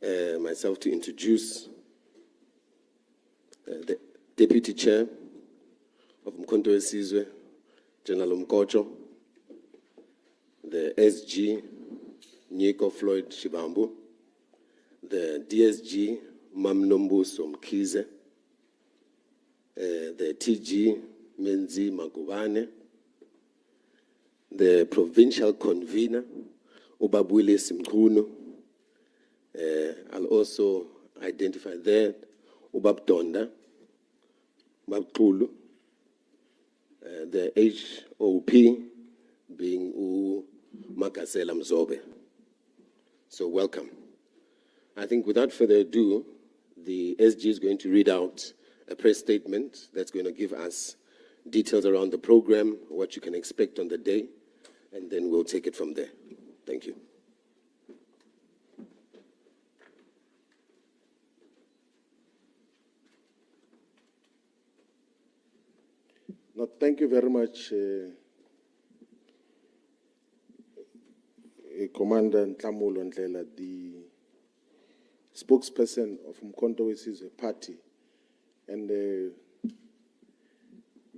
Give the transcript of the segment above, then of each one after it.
myself to introduce the Deputy Chair of Umkhonto weSizwe, General Mkocho, the SG, Nyiko Floyd Shibambu, the DSG, Mamnombuso Mkhize, the TG, Menzi Magubane, the Provincial Convener, Ubabwile Simkhuno. I'll also identify there Ubab Donda, Ubab Kulu, the HOP being Makasela Mzobe. So welcome. I think without further ado, the SG is going to read out a press statement that's going to give us details around the program, what you can expect on the day, and then we'll take it from there. Thank you. No, thank you very much, Commander Nhlamulo Ndlela, the spokesperson of Umkhonto weSizwe Party. And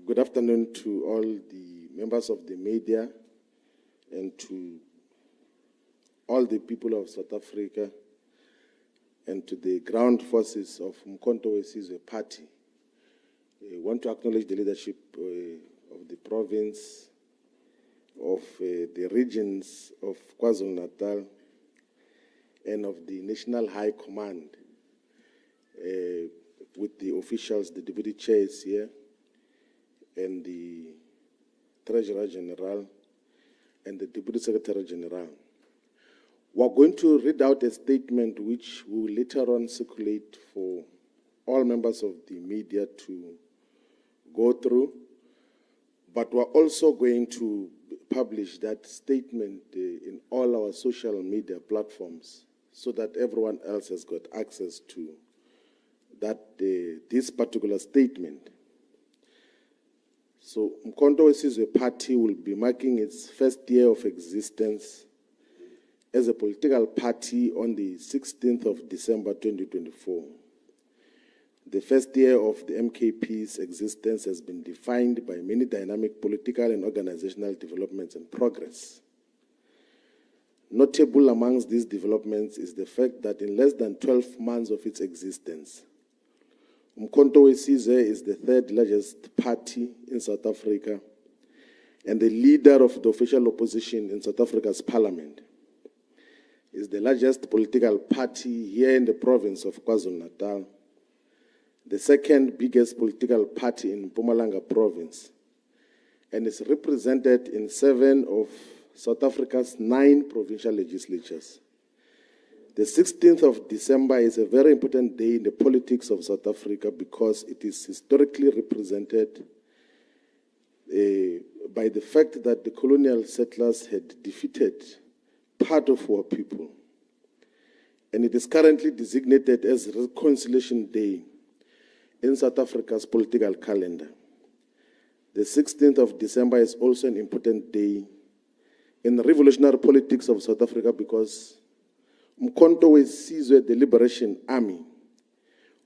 good afternoon to all the members of the media and to all the people of South Africa and to the ground forces of Umkhonto weSizwe Party. I want to acknowledge the leadership of the province, of the regions of KwaZulu-Natal, and of the National High Command, with the officials, the deputy chairs here, and the Treasurer General, and the Deputy Secretary General. We're going to read out a statement which we will later on circulate for all members of the media to go through, but we're also going to publish that statement in all our social media platforms so that everyone else has got access to that this particular statement. So Umkhonto weSizwe Party will be marking its first year of existence as a political party on the 16th of December 2024. The first year of the MKP's existence has been defined by many dynamic political and organizational developments and progress. Notable amongst these developments is the fact that in less than 12 months of its existence, Umkhonto weSizwe is the third largest party in South Africa and the leader of the official opposition in South Africa's parliament. It is the largest political party here in the province of KwaZulu-Natal, the second biggest political party in Mpumalanga province, and is represented in 7 of South Africa's 9 provincial legislatures. The 16th of December is a very important day in the politics of South Africa because it is historically represented by the fact that the colonial settlers had defeated part of our people. And it is currently designated as Reconciliation Day in South Africa's political calendar. The 16th of December is also an important day in the revolutionary politics of South Africa because Umkhonto weSizwe, the Liberation Army,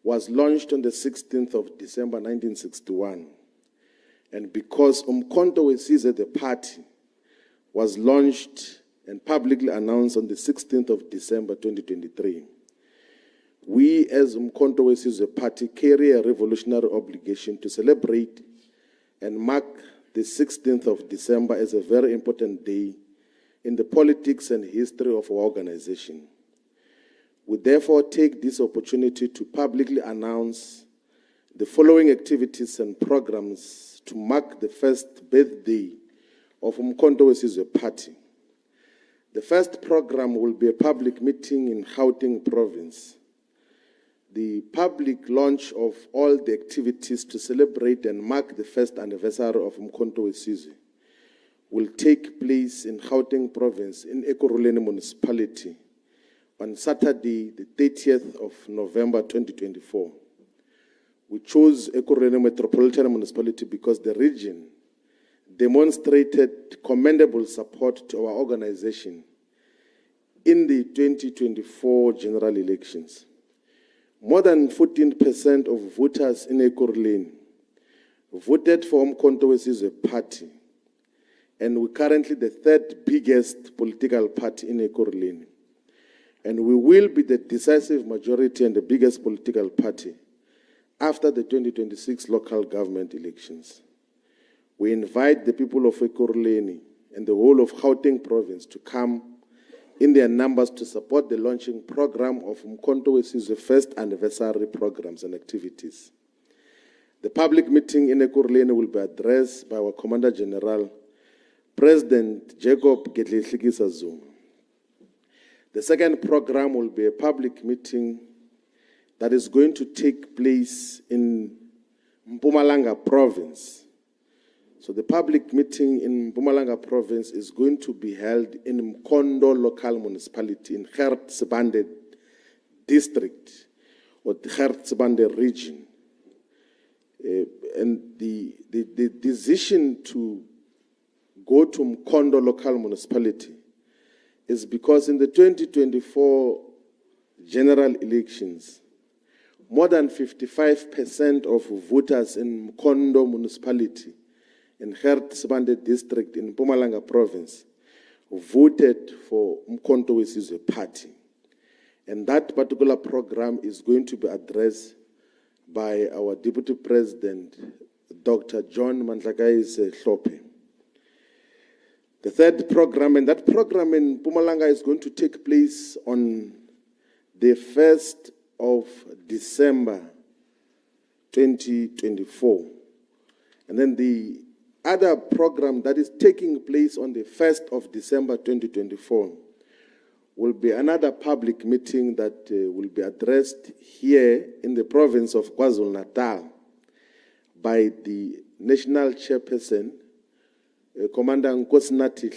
was launched on the 16th of December 1961. And because Umkhonto weSizwe, the party, was launched and publicly announced on the 16th of December 2023, we as Umkhonto weSizwe Party carry a revolutionary obligation to celebrate and mark the 16th of December as a very important day in the politics and history of our organization. We therefore take this opportunity to publicly announce the following activities and programs to mark the first birthday of Umkhonto weSizwe Party. The first program will be a public meeting in Gauteng province. The public launch of all the activities to celebrate and mark the first anniversary of Umkhonto weSizwe will take place in Gauteng province in Ekurhuleni municipality on Saturday, the 30th of November 2024. We chose Ekurhuleni Metropolitan Municipality because the region demonstrated commendable support to our organization in the 2024 general elections. More than 14% of voters in Ekurhuleni voted for Umkhonto we Sizwe party, and we're currently the third biggest political party in Ekurhuleni. And we will be the decisive majority and the biggest political party after the 2026 local government elections. We invite the people of Ekurhuleni and the whole of Gauteng province to come in their numbers to support the launching program of Umkhonto we Sizwe first anniversary programs and activities. The public meeting in Ekurhuleni will be addressed by our Commander General, President Jacob Gedleyihlekisa Zuma. The second program will be a public meeting that is going to take place in Mpumalanga province. So the public meeting in Mpumalanga province is going to be held in Mkondo local municipality in Gert-Sibande district or the Gert-Sibande region. And the decision to go to Mkondo local municipality is because in the 2024 general elections, more than 55% of voters in Mkondo municipality in Gert-Sibande district in Mpumalanga province voted for Umkhonto we Sizwe party. And that particular program is going to be addressed by our Deputy President, Dr. John Mandlakaise Hlophe. The third program, and that program in Mpumalanga is going to take place on the 1st of December 2024. And then the other program that is taking place on the 1st of December 2024 will be another public meeting that will be addressed here in the province of KwaZulu-Natal by the national chairperson, Commander Nkosinathi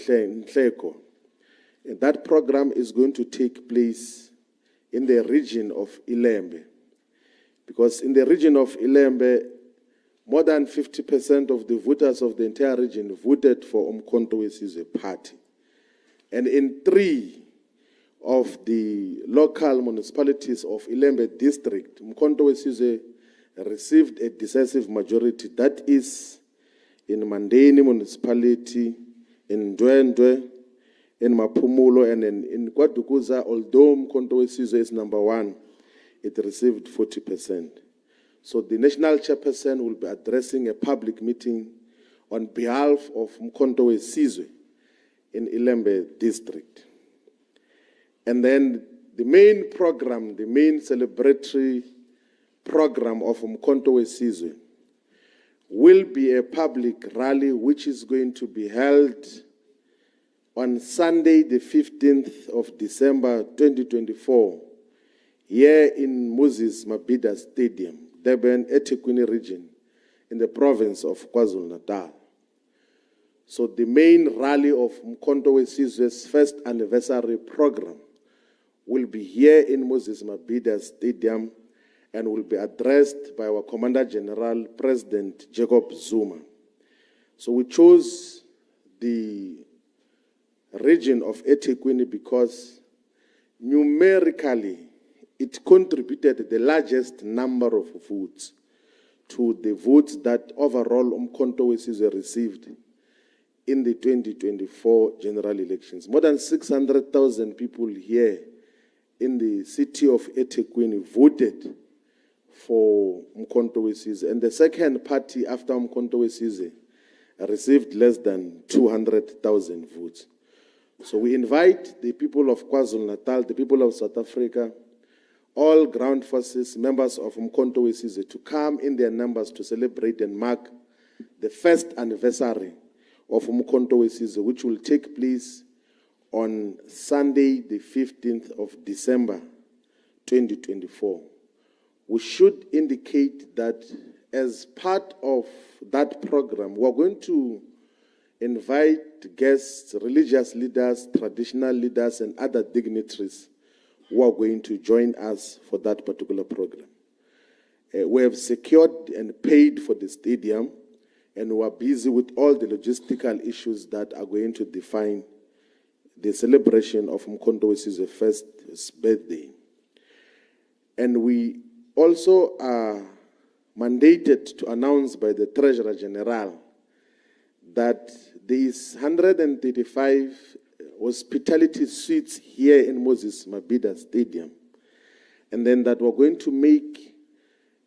Nhleko. And that program is going to take place in the region of Ilembe. Because in the region of Ilembe, more than 50% of the voters of the entire region voted for Umkhonto we Sizwe party. And in 3 of the local municipalities of Ilembe district, Umkhonto we Sizwe received a decisive majority. That is in Mandeni municipality, in Ndwendwe, in Maphumulo, and in KwaDukuza. Although Umkhonto we Sizwe is number 1, it received 40%. So the national chairperson will be addressing a public meeting on behalf of Umkhonto we Sizwe in Ilembe district. And then the main program, the main celebratory program of Umkhonto we Sizwe will be a public rally which is going to be held on Sunday, the 15th of December 2024, here in Moses Mabhida Stadium, Durban, eThekwini region, in the province of KwaZulu-Natal. So the main rally of Umkhonto we Sizwe's first anniversary program will be here in Moses Mabhida Stadium and will be addressed by our Commander General, President Jacob Zuma. So we chose the region of eThekwini because numerically it contributed the largest number of votes to the votes that overall Umkhonto we Sizwe received in the 2024 general elections. More than 600,000 people here in the city of eThekwini voted for Umkhonto we Sizwe. And the second party after Umkhonto we Sizwe received less than 200,000 votes. So we invite the people of KwaZulu-Natal, the people of South Africa, all ground forces, members of Umkhonto we Sizwe to come in their numbers to celebrate and mark the first anniversary of Umkhonto we Sizwe, which will take place on Sunday, the 15th of December, 2024. We should indicate that as part of that program, we're going to invite guests, religious leaders, traditional leaders, and other dignitaries who are going to join us for that particular program. We have secured and paid for the stadium, and we are busy with all the logistical issues that are going to define the celebration of Umkhonto we Sizwe's first birthday. And we also are mandated to announce by the Treasurer General that there is 135 hospitality suites here in Moses Mabhida Stadium, and then that we're going to make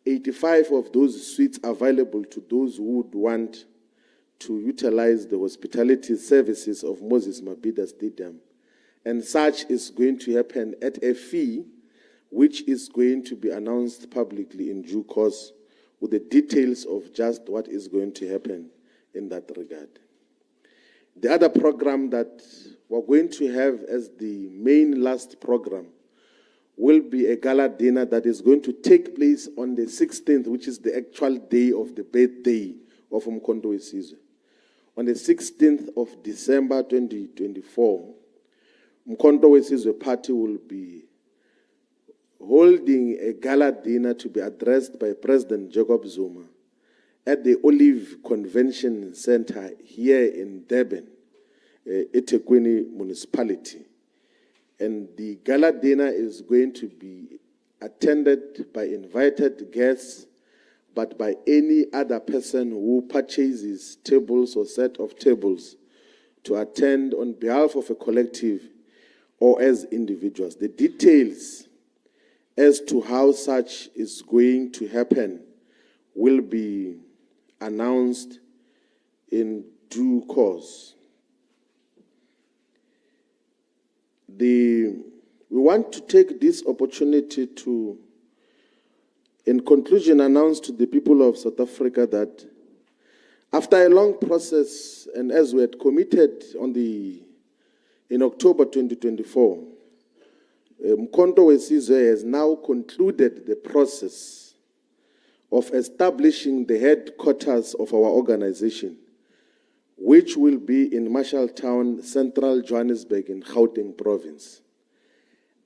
85 of those suites available to those who would want to utilize the hospitality services of Moses Mabhida Stadium. And such is going to happen at a fee which is going to be announced publicly in due course, with the details of just what is going to happen in that regard. The other program that we're going to have as the main last program will be a gala dinner that is going to take place on the 16th, which is the actual day of the birthday of Umkhonto we Sizwe. On the 16th of December 2024, Umkhonto we Sizwe Party will be holding a gala dinner to be addressed by President Jacob Zuma at the Olive Convention Center here in Durban, eThekwini Municipality. And the gala dinner is going to be attended by invited guests, but by any other person who purchases tables or set of tables to attend on behalf of a collective or as individuals. The details as to how such is going to happen will be announced in due course. We want to take this opportunity to, in conclusion, announce to the people of South Africa that after a long process, and as we had committed in October 2024, Umkhonto we Sizwe has now concluded the process of establishing the headquarters of our organization, which will be in Marshalltown, Central Johannesburg in Gauteng Province.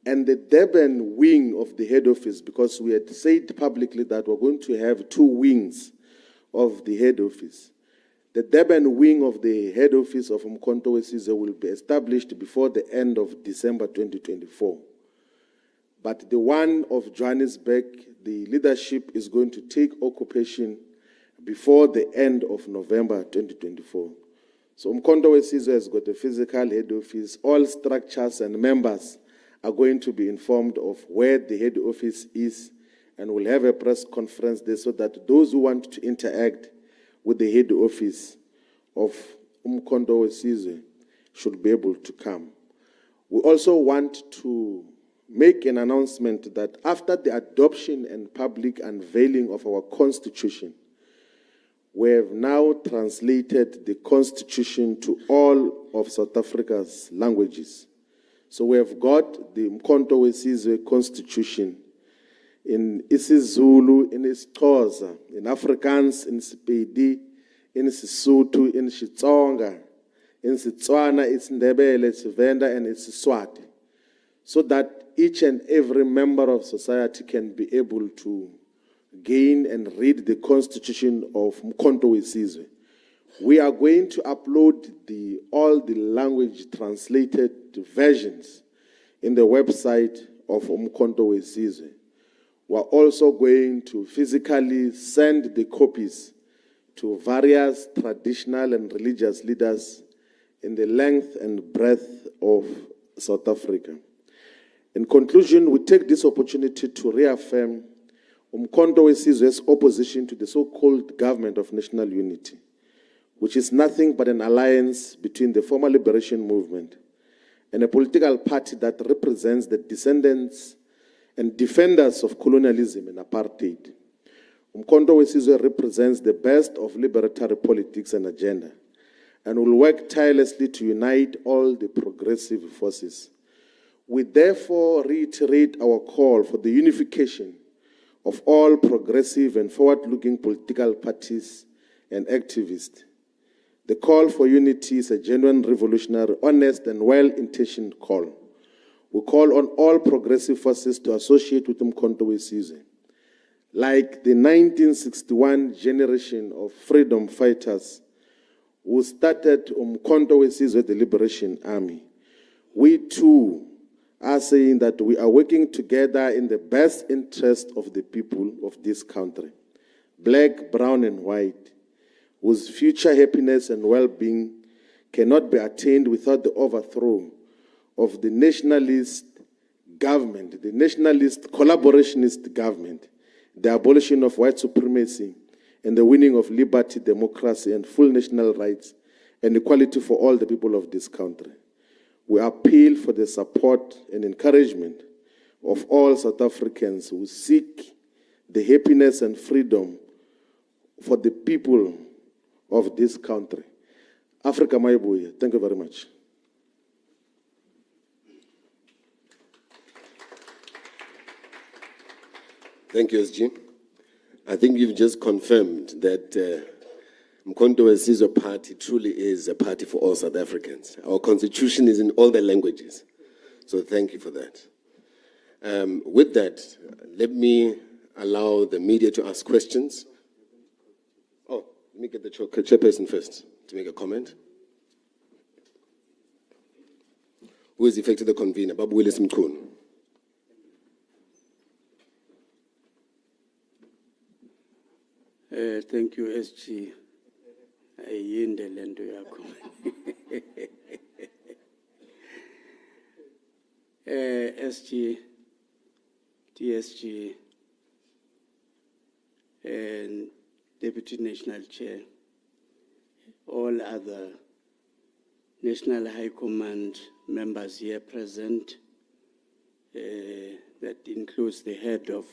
And the Durban wing of the head office, because we had said publicly that we're going to have two wings of the head office. The Durban wing of the head office of Umkhonto we Sizwe will be established before the end of December 2024. But the one of Johannesburg, the leadership is going to take occupation before the end of November 2024. So Umkhonto we Sizwe has got a physical head office. All structures and members are going to be informed of where the head office is, and we'll have a press conference there so that those who want to interact with the head office of Umkhonto we Sizwe should be able to come. We also want to make an announcement that after the adoption and public unveiling of our Constitution, we have now translated the Constitution to all of South Africa's languages. So we have got the Umkhonto we Sizwe Constitution in isiZulu, in isiXhosa, in Afrikaans, in Sepedi, in Sesotho, in Xitsonga, in Setswana, it's Ndebele, it's Venda, and it's Swati, so that each and every member of society can be able to gain and read the Constitution of Umkhonto we Sizwe. We are going to upload all the language translated versions in the website of Umkhonto we Sizwe. We're also going to physically send the copies to various traditional and religious leaders in the length and breadth of South Africa. In conclusion, we take this opportunity to reaffirm Umkhonto we Sizwe's opposition to the so-called Government of National Unity, which is nothing but an alliance between the former liberation movement and a political party that represents the descendants and defenders of colonialism and apartheid. Umkhonto we Sizwe represents the best of liberatory politics and agenda, and will work tirelessly to unite all the progressive forces. We therefore reiterate our call for the unification of all progressive and forward-looking political parties and activists. The call for unity is a genuine, revolutionary, honest, and well-intentioned call. We call on all progressive forces to associate with Umkhonto we Sizwe. Like the 1961 generation of freedom fighters who started Umkhonto we Sizwe, the Liberation Army, we too are saying that we are working together in the best interest of the people of this country, black, brown, and white, whose future happiness and well-being cannot be attained without the overthrow of the nationalist government, the nationalist collaborationist government, the abolition of white supremacy, and the winning of liberty, democracy, and full national rights and equality for all the people of this country. We appeal for the support and encouragement of all South Africans who seek the happiness and freedom for the people of this country. Africa Maibuya, thank you very much. Thank you, SG. I think you've just confirmed that Mkhonto we Sizwe Party truly is a party for all South Africans. Our constitution is in all the languages. So thank you for that. With that, let me allow the media to ask questions. Oh, let me get the chairperson first to make a comment. Who is effectively the convener? Babu Willis Mkhunu. Thank you, SG. Ayinde lento yakho. SG, TSG, and Deputy National Chair, all other National High Command members here present, that includes the head of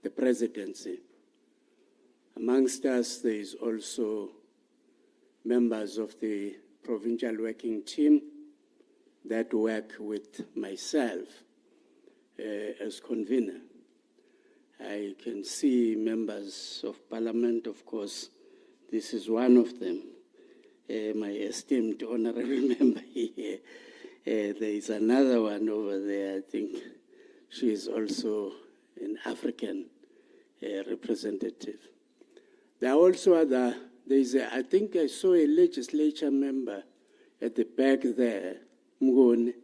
the presidency. Amongst us, there is also members of the provincial working team that work with myself as convener. I can see members of parliament, of course. This is one of them, my esteemed honorable member here. There is another one over there. I think she is also an African representative. There are also other, I think I saw a legislature member at the back there, Mngoni.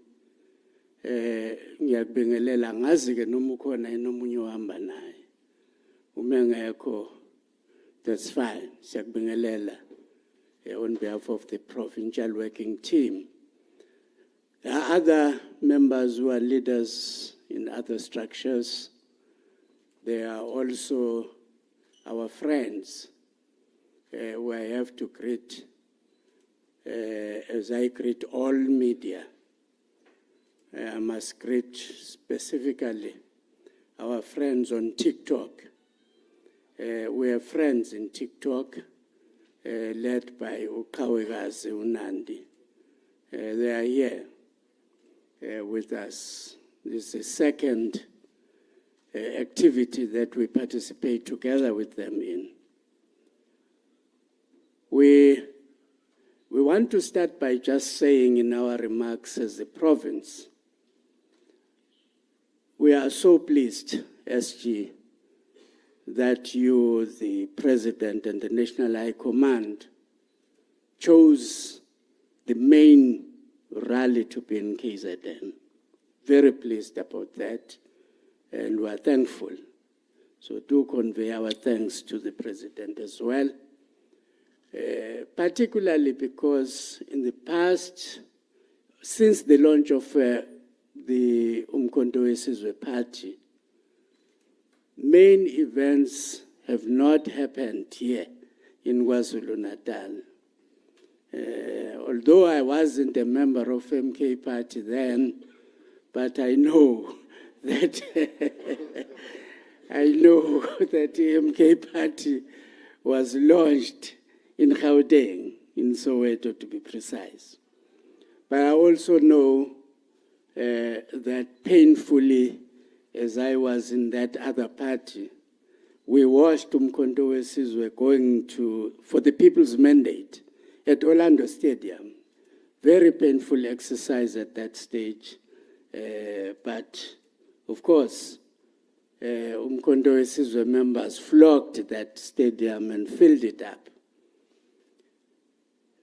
Ngiyakubingelela ngazi ke noma ukhona enomunye ohamba naye. Uma ngekho, that's fine. Siyakubingelela on behalf of the provincial working team. There are other members who are leaders in other structures. They are also our friends, who I have to greet, as I greet all media. I must greet specifically our friends on TikTok. We have friends in TikTok, led by Ukawekazi Unandi. They are here with us. This is the second activity that we participate together with them in. We want to start by just saying in our remarks as a province, we are so pleased, SG, that you, the President and the National High Command, chose the main rally to be in KZN. Very pleased about that. And we are thankful. So do convey our thanks to the President as well, particularly because in the past, since the launch of the Umkhonto we Sizwe Party, main events have not happened here in KwaZulu-Natal. Although I wasn't a member of MK Party then, but I know that the MK Party was launched in Gauteng, in Soweto to be precise. But I also know that painfully, as I was in that other party, we watched Umkhonto we Sizwe going for the People's Mandate at Orlando Stadium. Very painful exercise at that stage, but of course, Umkhonto we Sizwe members flocked that stadium and filled it up.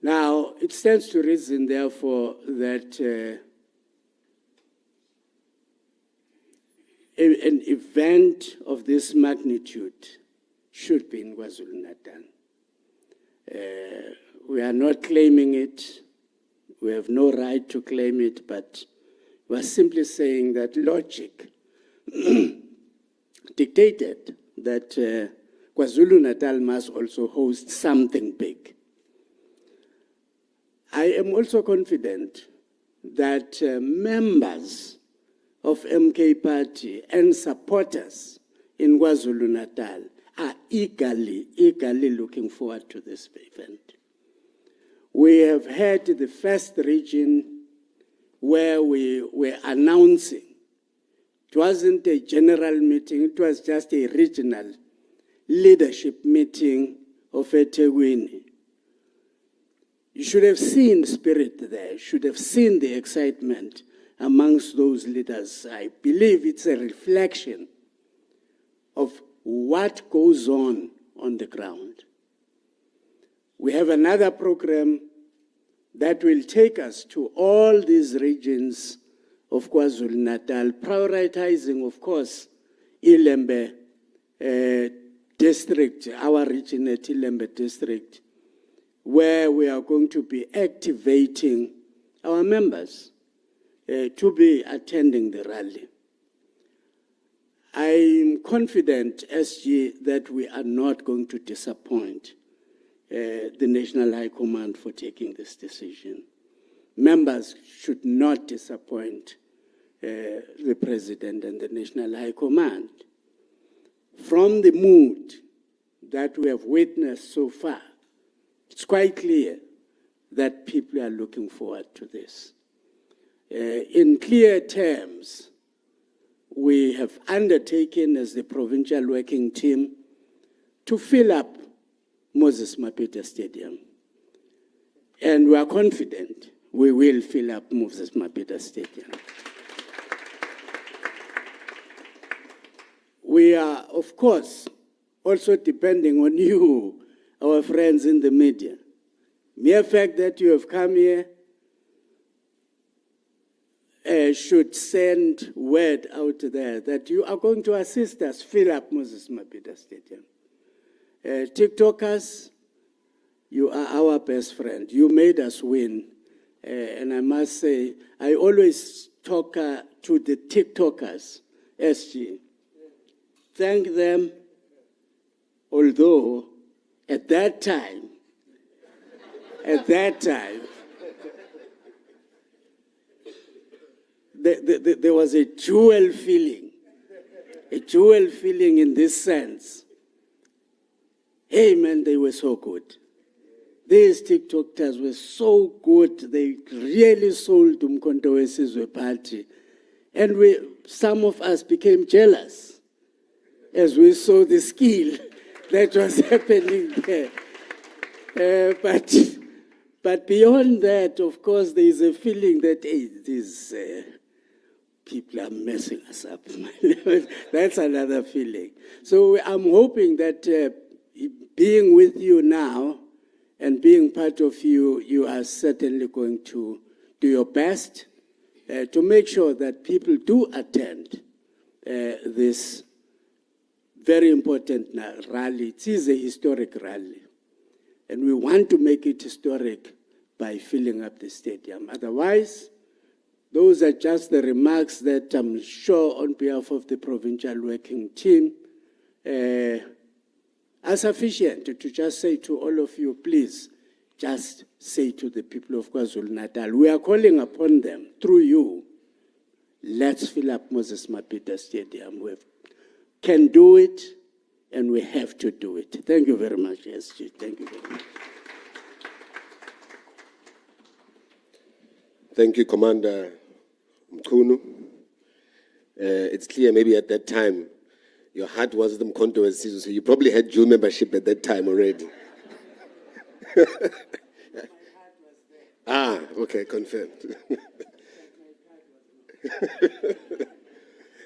Now, it stands to reason, therefore, that an event of this magnitude should be in KwaZulu-Natal. We are not claiming it. We have no right to claim it, but we are simply saying that logic dictated that KwaZulu-Natal must also host something big. I am also confident that members of MK Party and supporters in KwaZulu-Natal are eagerly looking forward to this event. We have had the first region where we were announcing. It wasn't a general meeting, it was just a regional leadership meeting of eThekwini. You should have seen the spirit there, you should have seen the excitement amongst those leaders. I believe it's a reflection of what goes on the ground. We have another program that will take us to all these regions of KwaZulu-Natal, prioritizing, of course, Ilembe district, our region at Ilembe district, where we are going to be activating our members to be attending the rally. I'm confident, SG, that we are not going to disappoint the National High Command for taking this decision. Members should not disappoint the President and the National High Command. From the mood that we have witnessed so far, it's quite clear that people are looking forward to this. In clear terms, we have undertaken as the provincial working team to fill up Moses Mapete Stadium. And we are confident we will fill up Moses Mapete Stadium. We are, of course, also depending on you, our friends in the media. Mere fact that you have come here should send word out there that you are going to assist us fill up Moses Mapete Stadium. TikTokers, you are our best friend. You made us win. And I must say, I always talk to the TikTokers, SG. Thank them, although at that time, there was a dual feeling in this sense. Hey man, they were so good. These TikTokers were so good. They really sold Umkhonto weSizwe Party. And some of us became jealous as we saw the skill that was happening there. But beyond that, of course, there is a feeling that, hey, these people are messing us up. That's another feeling. So I'm hoping that being with you now and being part of you, you are certainly going to do your best to make sure that people do attend this very important rally. It is a historic rally. And we want to make it historic by filling up the stadium. Otherwise, those are just the remarks that I'm sure on behalf of the provincial working team are sufficient to just say to all of you, please, just say to the people of KwaZulu-Natal, we are calling upon them through you. Let's fill up Moses Mapete Stadium. We can do it, and we have to do it. Thank you very much, SG. Thank you very much. Thank you, Commander Mchunu. It's clear maybe at that time your heart was the Umkhonto weSizwe, so you probably had dual membership at that time already. Ah, okay, confirmed.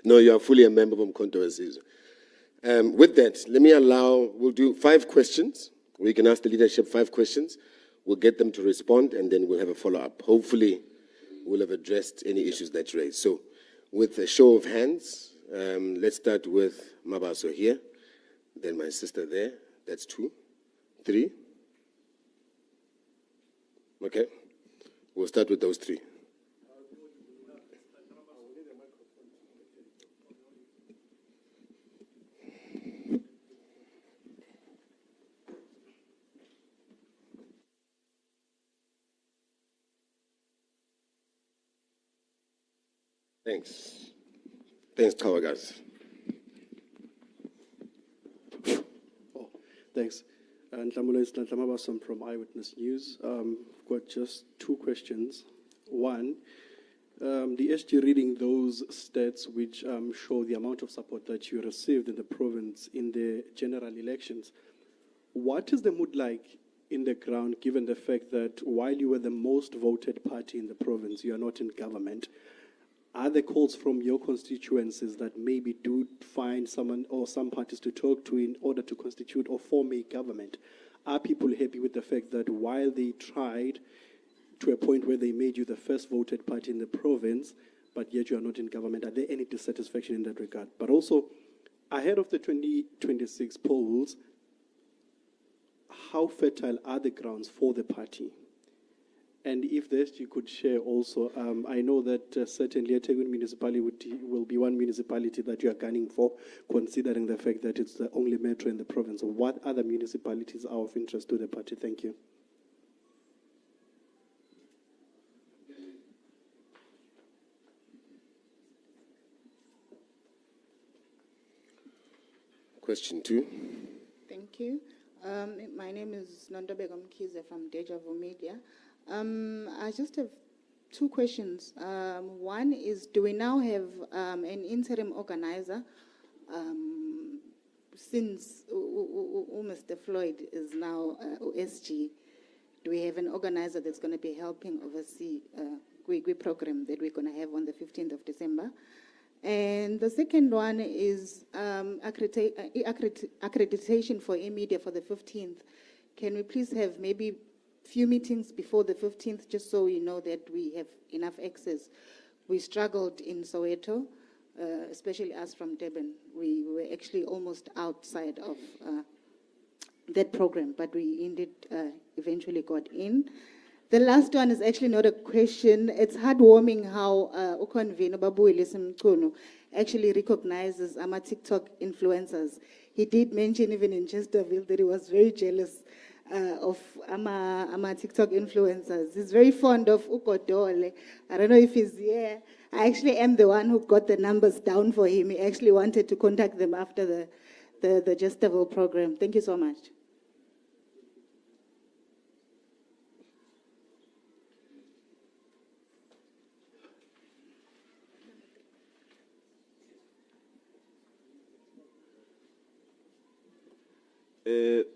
No, you are fully a member of Umkhonto weSizwe. With that, let me we'll do 5 questions. We can ask the leadership 5 questions. We'll get them to respond, and then we'll have a follow-up. Hopefully, we'll have addressed any issues that you raised. So, with a show of hands, Let's start with Mabaso here, then my sister there. That's 2, 3. Okay, we'll start with those 3. Thanks. Thanks, Kawagas. Thanks. And Ntlamulo is Ntlamabasam from Eyewitness News. I've got just 2 questions. One, the SG reading those stats which show the amount of support that you received in the province in the general elections. What is the mood like in the ground, given the fact that while you were the most voted party in the province, you are not in government? Are there calls from your constituencies that maybe do find someone or some parties to talk to in order to constitute or form a government? Are people happy with the fact that while they tried to a point where they made you the first voted party in the province, but yet you are not in government? Are there any dissatisfaction in that regard? But also, ahead of the 2026 polls, how fertile are the grounds for the party? And if this, you could share also, I know that certainly eThekwini municipality will be one municipality that you are gunning for, considering the fact that it's the only metro in the province. What other municipalities are of interest to the party? Thank you. Question 2. Thank you. My name is Nondobeko Mkhize from Deja Vu Media. I just have 2 questions. One is, do we now have an interim organizer since Mr. Floyd is now SG? Do we have an organizer that's going to be helping oversee GWIGWI program that we're going to have on the 15th of December? And the second one is accreditation for eMedia for the 15th. Can we please have maybe few meetings before the 15th, just so we know that we have enough access? We struggled in Soweto, especially us from Durban. We were actually almost outside of that program, but we indeed eventually got in. The last one is actually not a question. It's heartwarming how Ukonvino Babuile Simkuno actually recognizes our TikTok influencers. He did mention even in Chesterville that he was very jealous of our TikTok influencers. He's very fond of Ukodole. I don't know if he's here. I actually am the one who got the numbers down for him. He actually wanted to contact them after the Chesterville program. Thank you so much.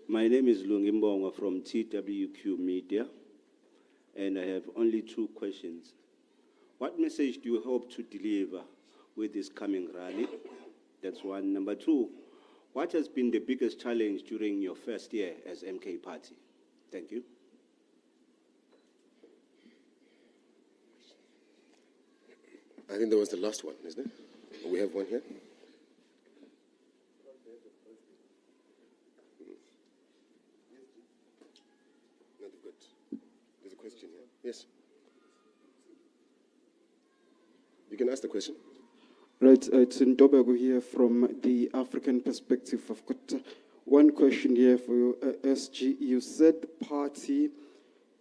My name is Lungimbonga from TWQ Media, and I have only 2 questions. What message do you hope to deliver with this coming rally? That's one. Number 2, what has been the biggest challenge during your first year as MK Party? Thank you. I think that was the last one, isn't it? We have one here. There's a question here. Yes. You can ask the question. Right, it's Ntobeko here from the African perspective. I've got one question here for you, SG. You said the party,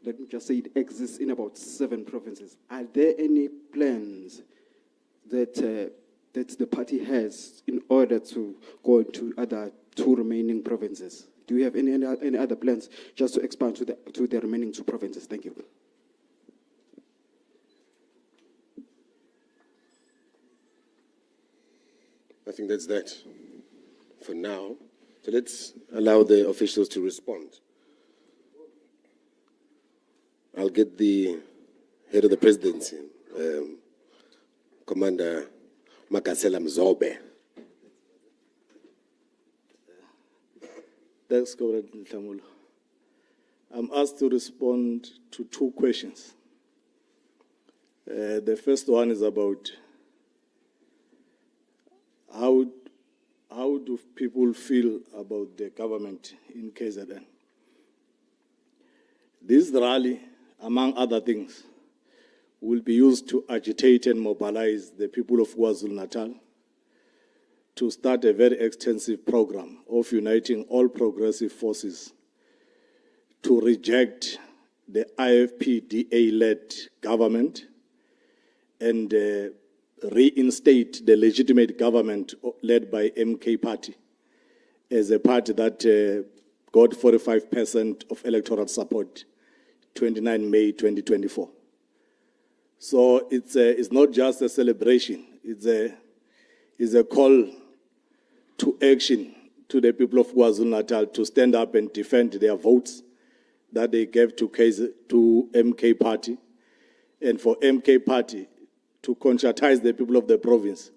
let me just say, it exists in about 7 provinces. Are there any plans that the party has in order to go into other 2 remaining provinces? Do you have any other plans just to expand to the remaining 2 provinces? Thank you. I think that's that for now. So let's allow the officials to respond. I'll get the head of the presidency, Commander Makasela Mzobe. Thanks, Comrade Ntlamulo. I'm asked to respond to 2 questions. The first one is about how do people feel about the government in KZN? This rally, among other things, will be used to agitate and mobilize the people of KwaZulu-Natal to start a very extensive program of uniting all progressive forces to reject the IFPDA-led government and reinstate the legitimate government led by MK Party as a party that got 45% of electoral support 29 May 2024. So it's not just a celebration, it's a call to action to the people of KwaZulu-Natal to stand up and defend their votes that they gave to MK Party, and for MK Party to conscientize the people of the province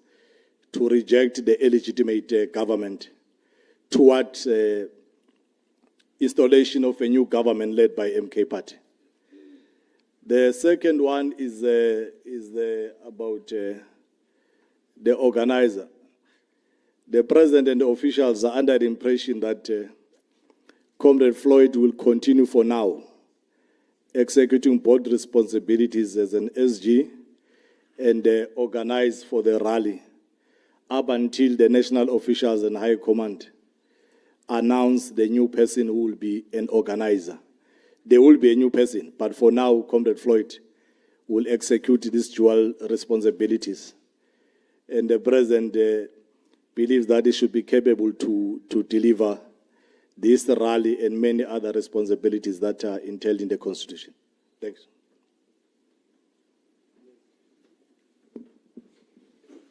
to reject the illegitimate government toward installation of a new government led by MK Party. The second one is about the organizer. The president and the officials are under the impression that Comrade Floyd will continue for now, executing board responsibilities as an SG and organize for the rally up until the national officials and high command announce the new person who will be an organizer. There will be a new person, but for now, Comrade Floyd will execute these dual responsibilities. And the president believes that he should be capable to deliver this rally and many other responsibilities that are entailed in the Constitution. Thanks.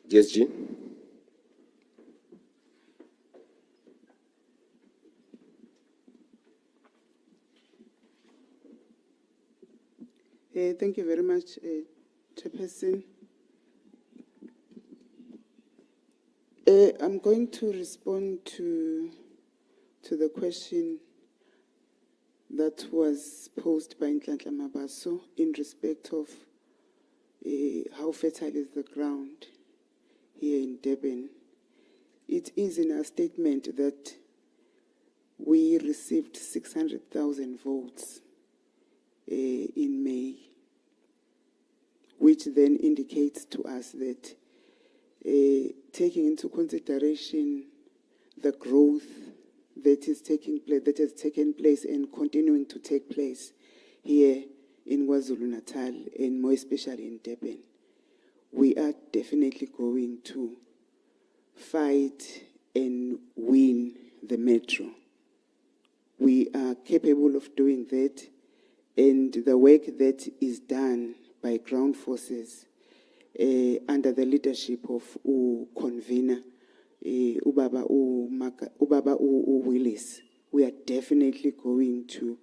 DSG. Thank you very much, Chairperson. I'm going to respond to the question that was posed by Nhlanhla Mabaso in respect of how fertile is the ground here in Durban. It is in our statement that we received 600,000 votes in May, which then indicates to us that taking into consideration the growth that is taking place, that has taken place and continuing to take place here in KwaZulu-Natal and more especially in Durban, we are definitely going to fight and win the metro. We are capable of doing that, and the work that is done by ground forces under the leadership of convener Ubaba Willis, we are definitely going to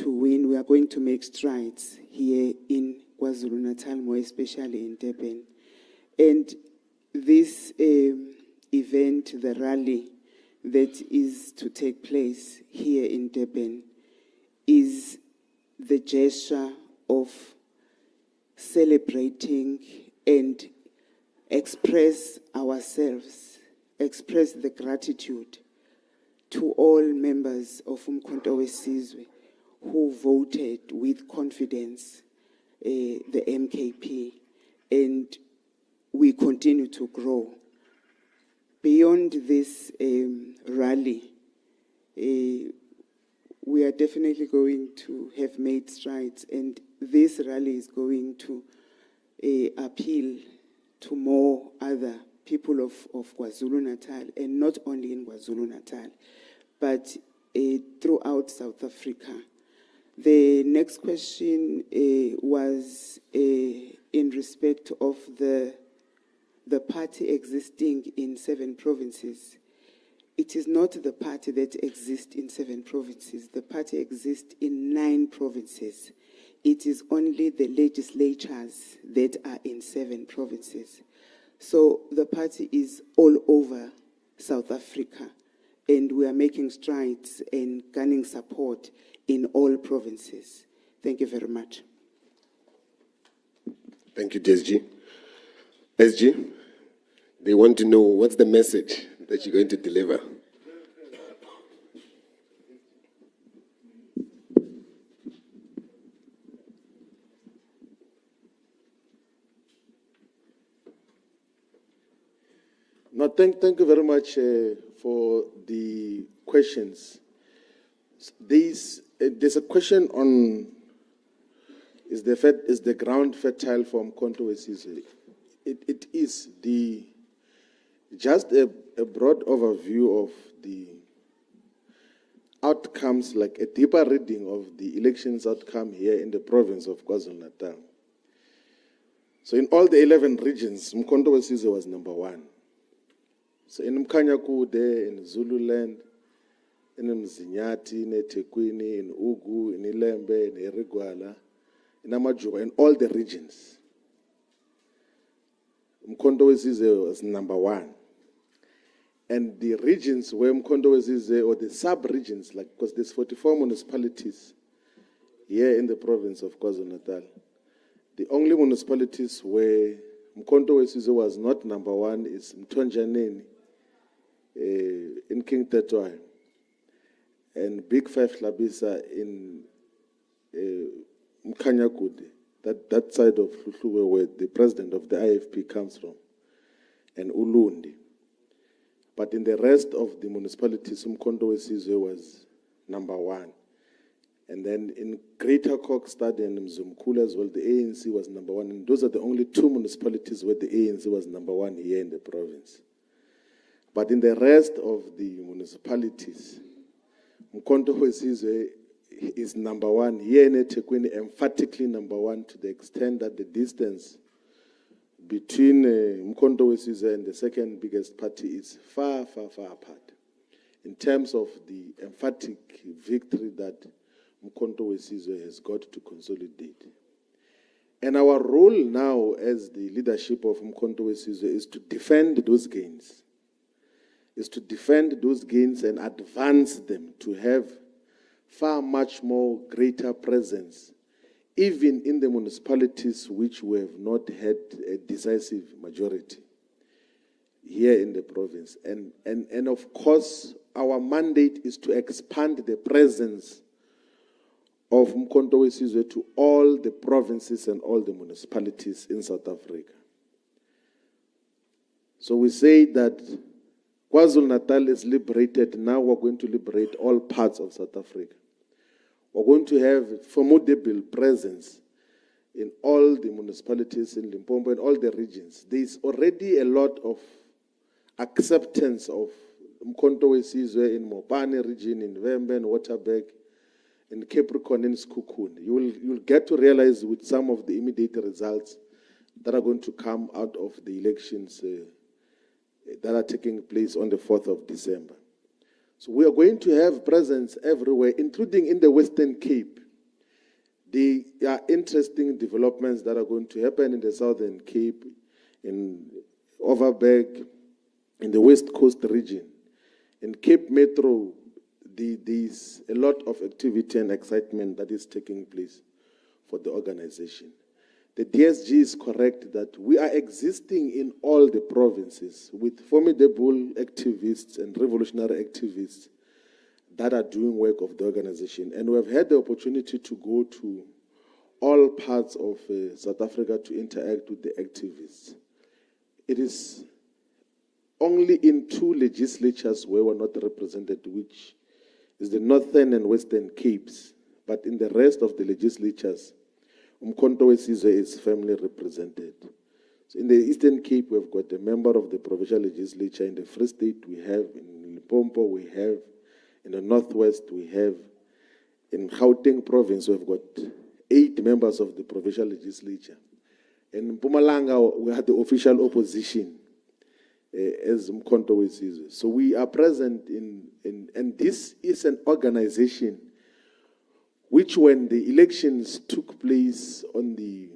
win. We are going to make strides here in KwaZulu-Natal, more especially in Durban. And this event, the rally that is to take place here in Durban, is the gesture of celebrating and express ourselves, express the gratitude to all members of Umkhonto weSizwe who voted with confidence the MKP, and we continue to grow. Beyond this rally, we are definitely going to have made strides, and this rally is going to appeal to more other people of KwaZulu-Natal, and not only in KwaZulu-Natal, but throughout South Africa. The next question was in respect of the party existing in 7 provinces. It is not the party that exists in 7 provinces. The party exists in 9 provinces. It is only the legislatures that are in 7 provinces. So the party is all over South Africa, and we are making strides and gaining support in all provinces. Thank you very much. Thank you, DSG. SG, They want to know what's the message that you're going to deliver. No, thank you very much for the questions. There's a question on is the ground fertile for Mkhonto weSizwe? It is just a broad overview of the outcomes, like a deeper reading of the elections outcome here in the province of KwaZulu-Natal. So in all the 11 regions, Mkhonto weSizwe was number 1. So in Mkhanyakude, in Zululand, in Mzinyati, in eThekwini, in Ugu, in Ilembe, in Erigwala, in Amajuba, in all the regions, Mkhonto weSizwe was number 1. And the regions where Mkhonto weSizwe, or the sub-regions, like, because there's 44 municipalities here in the province of KwaZulu-Natal, the only municipalities where Mkhonto weSizwe was not number 1 is Mthonjaneni, in King Tetwa, and Big Five Labisa in Mkhanyakude, that side of Hluhluwe where the president of the IFP comes from, and Ulundi. But in the rest of the municipalities, Mkhonto weSizwe was number 1. And then in Greater Kokstad and Mzumkulu as well, the ANC was number 1. And those are the only 2 municipalities where the ANC was number 1 here in the province. But in the rest of the municipalities, Mkhonto weSizwe is number 1 here in eThekwini, emphatically number 1, to the extent that the distance between Mkhonto weSizwe and the second biggest party is far, far, far apart in terms of the emphatic victory that Mkhonto weSizwe has got to consolidate. And our role now as the leadership of Mkhonto weSizwe is to defend those gains. And advance them to have far much more greater presence, even in the municipalities which we have not had a decisive majority here in the province. And of course, our mandate is to expand the presence of Mkhonto weSizwe to all the provinces and all the municipalities in South Africa. So we say that KwaZulu-Natal is liberated. Now we're going to liberate all parts of South Africa. We're going to have formidable presence in all the municipalities in Limpopo and all the regions. There's already a lot of acceptance of Mkhonto weSizwe in Mopane region, in Vembe, in Waterberg, in Capricorn, in Sekhukhune. You'll get to realize with some of the immediate results that are going to come out of the elections that are taking place on the 4th of December. So we are going to have presence everywhere, including in the Western Cape. There are interesting developments that are going to happen in the Southern Cape, in Overberg, in the West Coast region. In Cape Metro, there's a lot of activity and excitement that is taking place for the organization. The DSG is correct that we are existing in all the provinces with formidable activists and revolutionary activists that are doing work of the organization. And we have had the opportunity to go to all parts of South Africa to interact with the activists. It is only in 2 legislatures where we're not represented, which is the Northern and Western Capes. But in the rest of the legislatures, Mkhonto weSizwe is firmly represented. So in the Eastern Cape, we've got a member of the provincial legislature. In the Free State, we have. In Limpopo, we have. In the Northwest, we have. In Gauteng province, we've got 8 members of the provincial legislature. In Mpumalanga, we had the official opposition as Mkhonto weSizwe. So we are present and this is an organization which, when the elections took place on the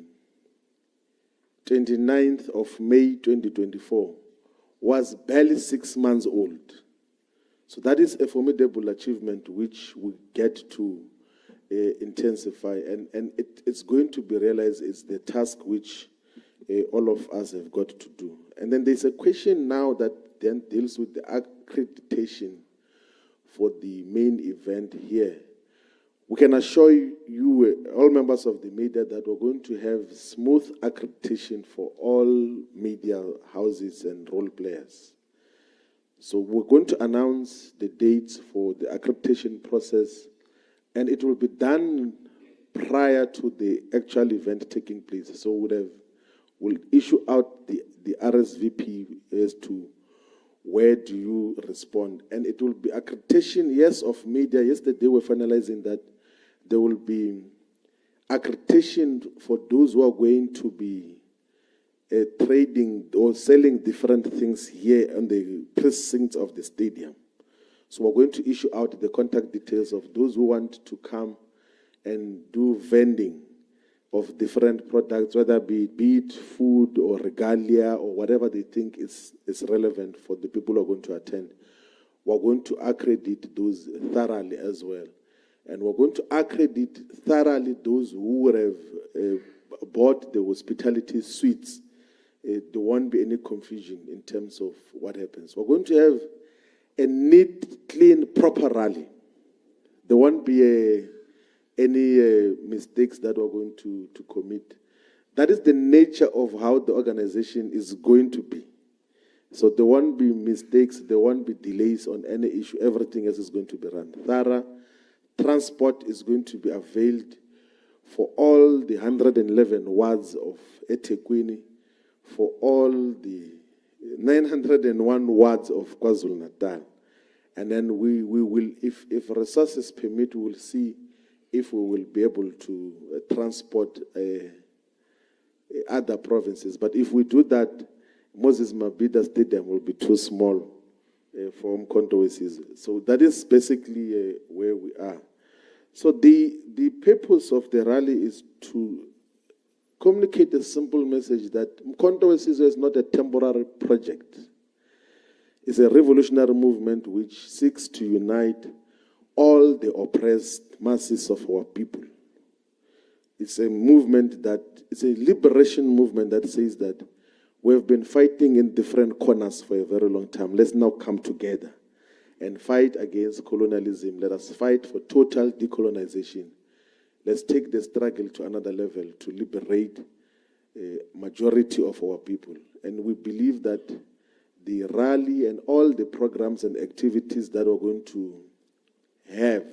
29th of May 2024, was barely 6 months old. So that is a formidable achievement which we get to intensify, and it's going to be realized it's the task which all of us have got to do. And then there's a question now that then deals with the accreditation for the main event here. We can assure you, all members of the media, that we're going to have smooth accreditation for all media houses and role players. So we're going to announce the dates for the accreditation process, and it will be done prior to the actual event taking place. So we'll issue out the RSVP as to where do you respond. And it will be accreditation, yes, of media. Yesterday we're finalizing that. There will be accreditation for those who are going to be trading or selling different things here on the precincts of the stadium. So we're going to issue out the contact details of those who want to come and do vending of different products, whether be it food or regalia or whatever they think is relevant for the people who are going to attend. We're going to accredit those thoroughly as well. And we're going to accredit thoroughly those who would have bought the hospitality suites. There won't be any confusion in terms of what happens. We're going to have a neat, clean, proper rally. There won't be any mistakes that we're going to commit. That is the nature of how the organization is going to be. So there won't be mistakes, there won't be delays on any issue. Everything else is going to be run thorough. Transport is going to be availed for all the 111 wards of eThekwini, for all the 901 wards of KwaZulu-Natal. And then we will, if resources permit, we will see if we will be able to transport other provinces. But if we do that, Moses Mabhida Stadium will be too small for Umkhonto season. So that is basically where we are. So the purpose of the rally is to communicate a simple message that Umkhonto season is not a temporary project. It's a revolutionary movement which seeks to unite all the oppressed masses of our people. It's a movement it's a liberation movement that says that we've been fighting in different corners for a very long time. Let's now come together and fight against colonialism. Let us fight for total decolonization. Let's take the struggle to another level to liberate a majority of our people. And we believe that the rally and all the programs and activities that we're going to have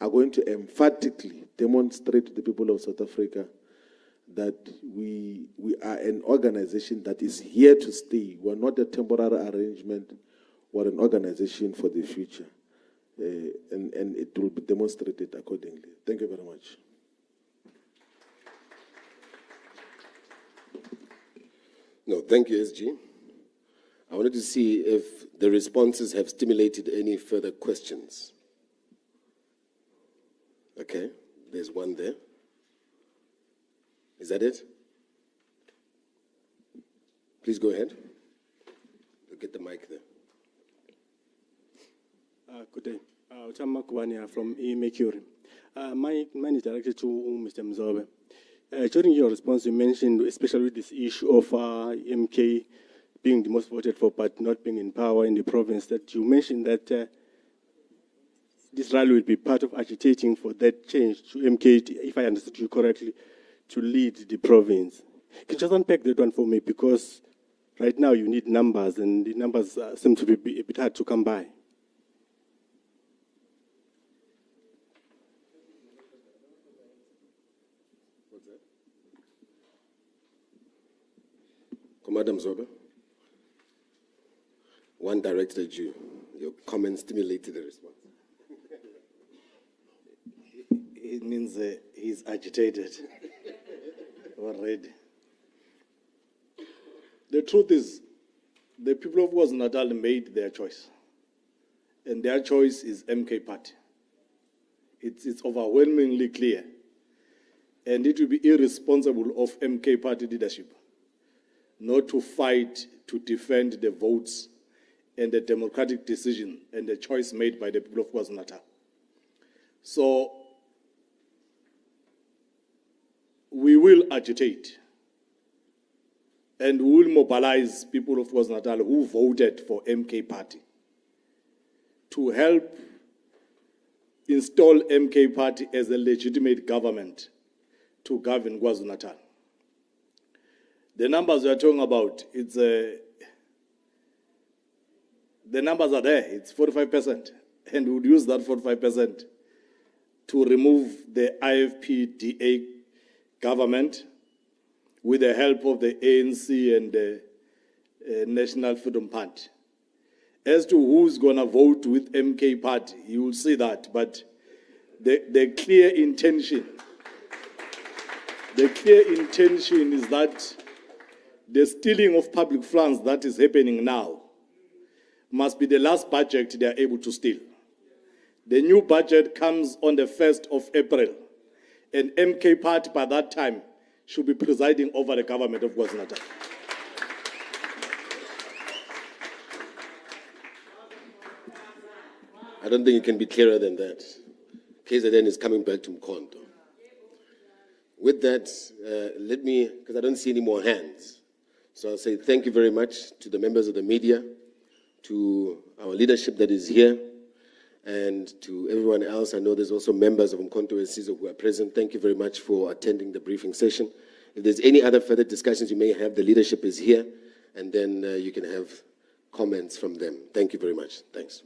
are going to emphatically demonstrate to the people of South Africa that we are an organization that is here to stay. We're not a temporary arrangement. We're an organization for the future. And it will be demonstrated accordingly. Thank you very much. No, thank you, SG. I wanted to see if the responses have stimulated any further questions. Okay, there's one there. Is that it? Please go ahead. We'll get the mic there. Good day. Utama Kwania from eMercury. Mine is directed to Mr. Mzobe. During your response, you mentioned, especially with this issue of MK being the most voted for but not being in power in the province, that you mentioned that this rally will be part of agitating for that change to MK, if I understood you correctly, to lead the province. Can you just unpack that one for me? Because right now you need numbers, and the numbers seem to be a bit hard to come by. Commander Mzobe, one directed at you. Your comment stimulated the response. It means he's agitated already. The truth is, the people of KwaZulu-Natal made their choice. And their choice is MK Party. It's overwhelmingly clear. And it will be irresponsible of MK Party leadership not to fight to defend the votes and the democratic decision and the choice made by the people of KwaZulu-Natal. So we will agitate and we will mobilize people of KwaZulu-Natal who voted for MK Party to help install MK Party as a legitimate government to govern KwaZulu-Natal. The numbers we are talking about, the numbers are there, it's 45%, and we would use that 45% to remove the IFP-DA government with the help of the ANC and the National Freedom Party. As to who's going to vote with MK Party, you will see that, but the clear intention is that the stealing of public funds that is happening now must be the last budget they are able to steal. The new budget comes on the 1st of April, and MK Party by that time should be presiding over the government of KwaZulu-Natal. I don't think it can be clearer than that. KZN is coming back to Mkhonto. With that, let me, because I don't see any more hands, so I'll say thank you very much to the members of the media, to our leadership that is here, and to everyone else. I know there's also members of Mkhonto and CISO who are present. Thank you very much for attending the briefing session. If there's any other further discussions you may have, the leadership is here, and then you can have comments from them. Thank you very much. Thanks.